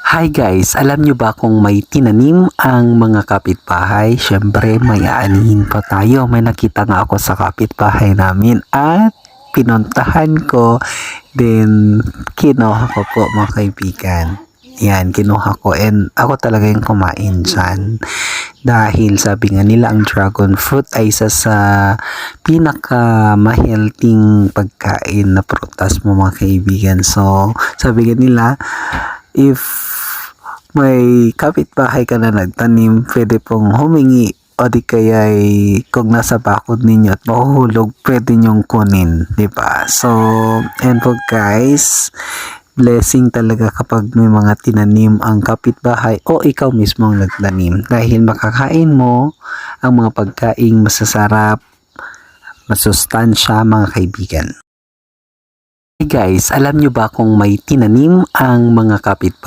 Hi guys, alam nyo ba kung may tinanim ang mga kapitbahay? Syempre may aanihin pa tayo. May nakita nga ako sa kapitbahay namin at pinuntahan ko. Then kinuha ko po mga kaibigan. Yan, kinuha ko and ako talaga yung kumain dyan. Dahil sabi nga nila ang dragon fruit ay isa sa pinaka ma-healthing pagkain na prutas mo mga kaibigan. So sabi nga nila, if may kapitbahay ka na nagtanim, pwede pong humingi o di kaya'y kung nasa bakod ninyo at mahuhulog, pwede nyong kunin, di ba? So, and po guys, blessing talaga kapag may mga tinanim ang kapitbahay o ikaw mismo ang nagtanim dahil makakain mo ang mga pagkaing masasarap, masustansya mga kaibigan. Hey guys, alam nyo ba kung may tinanim ang mga kapitbahay?